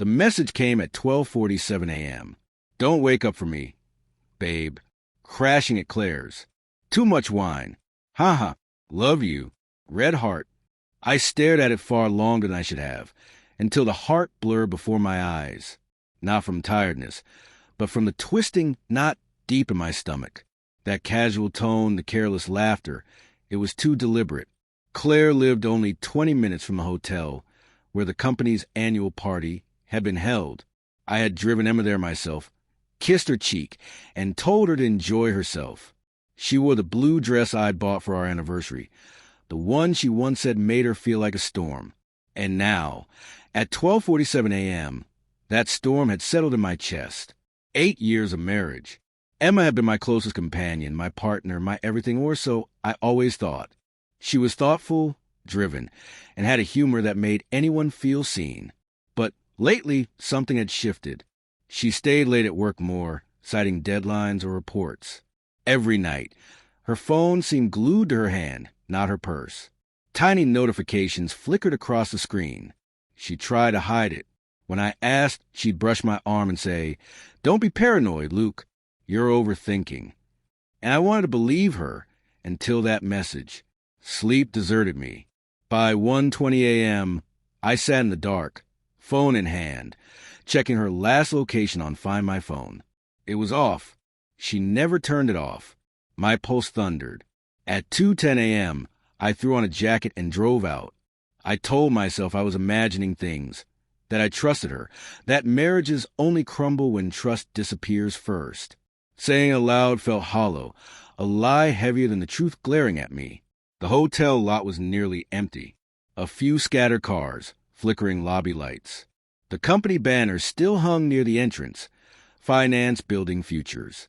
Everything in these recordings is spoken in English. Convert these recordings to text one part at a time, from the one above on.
The message came at 12:47 a.m. Don't wake up for me, babe. Crashing at Claire's. Too much wine. Haha. Love you. Red heart. I stared at it far longer than I should have, until the heart blurred before my eyes. Not from tiredness, but from the twisting knot deep in my stomach. That casual tone, the careless laughter, it was too deliberate. Claire lived only 20 minutes from the hotel, where the company's annual party had been held. I had driven Emma there myself, kissed her cheek, and told her to enjoy herself. She wore the blue dress I'd bought for our anniversary, the one she once said made her feel like a storm. And now, at 12:47 a.m., that storm had settled in my chest. 8 years of marriage. Emma had been my closest companion, my partner, my everything, or so I always thought. She was thoughtful, driven, and had a humor that made anyone feel seen. But lately, something had shifted. She stayed late at work more, citing deadlines or reports. Every night, her phone seemed glued to her hand, not her purse. Tiny notifications flickered across the screen. She tried to hide it. When I asked, she'd brush my arm and say, "Don't be paranoid, Luke. You're overthinking." And I wanted to believe her until that message. Sleep deserted me. By 1:20 a.m., I sat in the dark, phone in hand, checking her last location on Find My Phone. It was off. She never turned it off. My pulse thundered. At 2:10 a.m., I threw on a jacket and drove out. I told myself I was imagining things, that I trusted her, that marriages only crumble when trust disappears first. Saying it aloud felt hollow, a lie heavier than the truth glaring at me. The hotel lot was nearly empty. A few scattered cars, flickering lobby lights. The company banners still hung near the entrance. Finance Building Futures.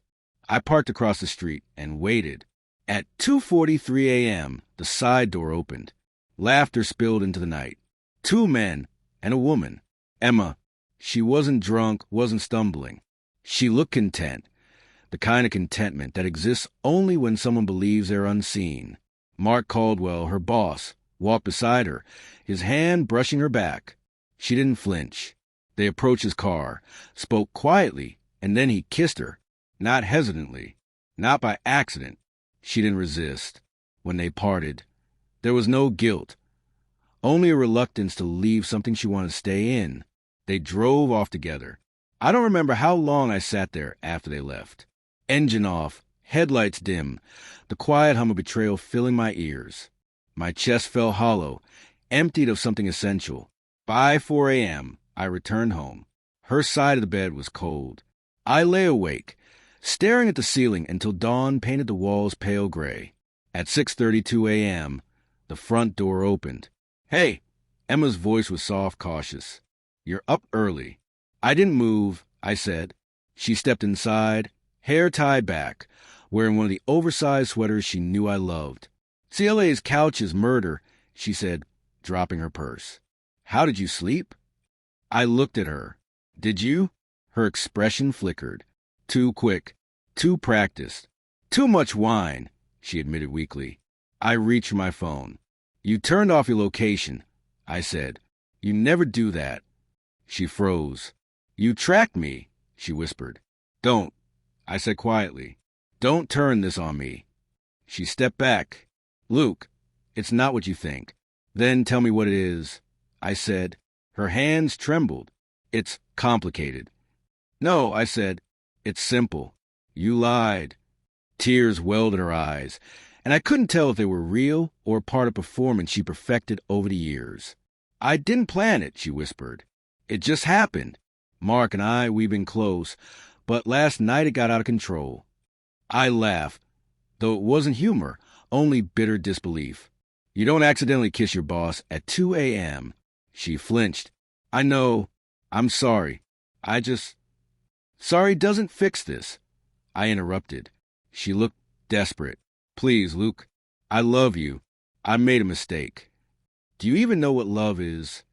I parked across the street and waited. At 2:43 a.m., the side door opened. Laughter spilled into the night. 2 men and a woman. Emma. She wasn't drunk, wasn't stumbling. She looked content. The kind of contentment that exists only when someone believes they're unseen. Mark Caldwell, her boss, walked beside her, his hand brushing her back. She didn't flinch. They approached his car, spoke quietly, and then he kissed her. Not hesitantly, not by accident. She didn't resist. When they parted, there was no guilt, only a reluctance to leave something she wanted to stay in. They drove off together. I don't remember how long I sat there after they left. Engine off, headlights dim, the quiet hum of betrayal filling my ears. My chest felt hollow, emptied of something essential. By 4 a.m., I returned home. Her side of the bed was cold. I lay awake, staring at the ceiling until dawn painted the walls pale gray. At 6:32 a.m., the front door opened. "Hey!" Emma's voice was soft, cautious. "You're up early." I didn't move, I said. She stepped inside, hair tied back, wearing one of the oversized sweaters she knew I loved. "CLA's couch is murder," she said, dropping her purse. "How did you sleep?" I looked at her. "Did you?" Her expression flickered. "Too quick. Too practiced. Too much wine," she admitted weakly. I reached for my phone. "You turned off your location," I said. "You never do that." She froze. "You tracked me," she whispered. "Don't," I said quietly. "Don't turn this on me." She stepped back. "Luke, it's not what you think." "Then tell me what it is," I said. Her hands trembled. "It's complicated." "No," I said. "It's simple. You lied." Tears welled in her eyes, and I couldn't tell if they were real or part of performance she perfected over the years. "I didn't plan it," she whispered. "It just happened. Mark and I, we've been close, but last night it got out of control." I laughed, though it wasn't humor, only bitter disbelief. "You don't accidentally kiss your boss at 2 a.m. She flinched. "I know. I'm sorry. Sorry doesn't fix this." I interrupted. She looked desperate. "Please, Luke. I love you. I made a mistake." "Do you even know what love is?"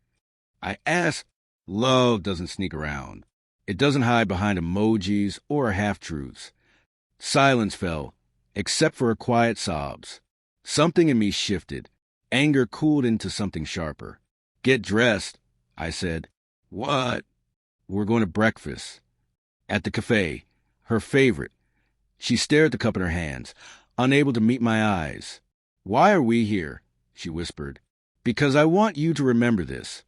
I asked. Love doesn't sneak around. It doesn't hide behind emojis or half-truths. Silence fell, except for her quiet sobs. Something in me shifted. Anger cooled into something sharper. "Get dressed," I said. "What?" We're going to breakfast. At the cafe. Her favorite. She stared at the cup in her hands, unable to meet my eyes. Why are we here? She whispered. Because I want you to remember this,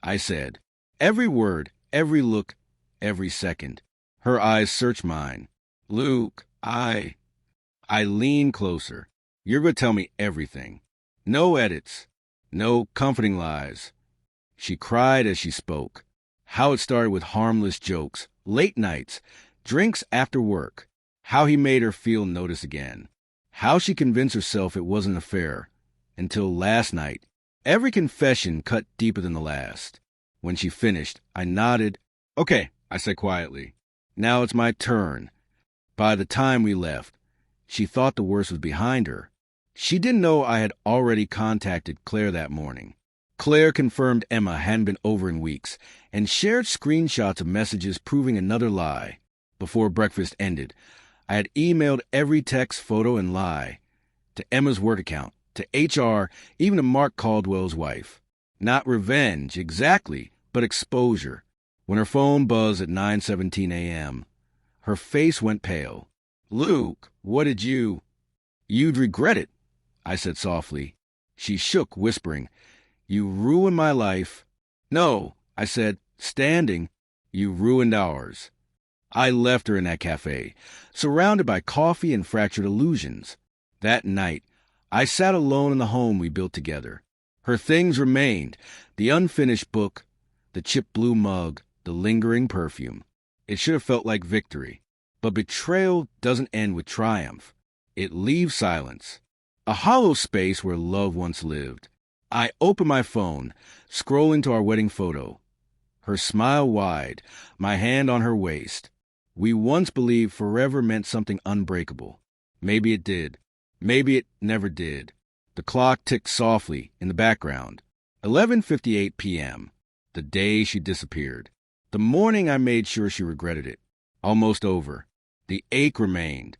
I said. Every word, every look, every second. Her eyes searched mine. Luke, I leaned closer. You're going to tell me everything. No edits. No comforting lies. She cried as she spoke. How it started with harmless jokes, late nights, drinks after work. How he made her feel notice again. How she convinced herself it wasn't an affair. Until last night. Every confession cut deeper than the last. When she finished, I nodded. Okay, I said quietly. Now it's my turn. By the time we left, she thought the worst was behind her. She didn't know I had already contacted Claire that morning. Claire confirmed Emma hadn't been over in weeks and shared screenshots of messages proving another lie. Before breakfast ended, I had emailed every text, photo, and lie. To Emma's work account, to HR, even to Mark Caldwell's wife. Not revenge, exactly, but exposure. When her phone buzzed at 9:17 a.m., her face went pale. Luke, what did you... You'd regret it, I said softly. She shook, whispering, You ruined my life. No, I said, standing. You ruined ours. I left her in that cafe, surrounded by coffee and fractured illusions. That night, I sat alone in the home we built together. Her things remained, the unfinished book, the chipped blue mug, the lingering perfume. It should have felt like victory. But betrayal doesn't end with triumph. It leaves silence, a hollow space where love once lived. I opened my phone, scrolling to our wedding photo. Her smile wide, my hand on her waist. We once believed forever meant something unbreakable. Maybe it did. Maybe it never did. The clock ticked softly in the background. 11:58 p.m. The day she disappeared. The morning I made sure she regretted it. Almost over. The ache remained.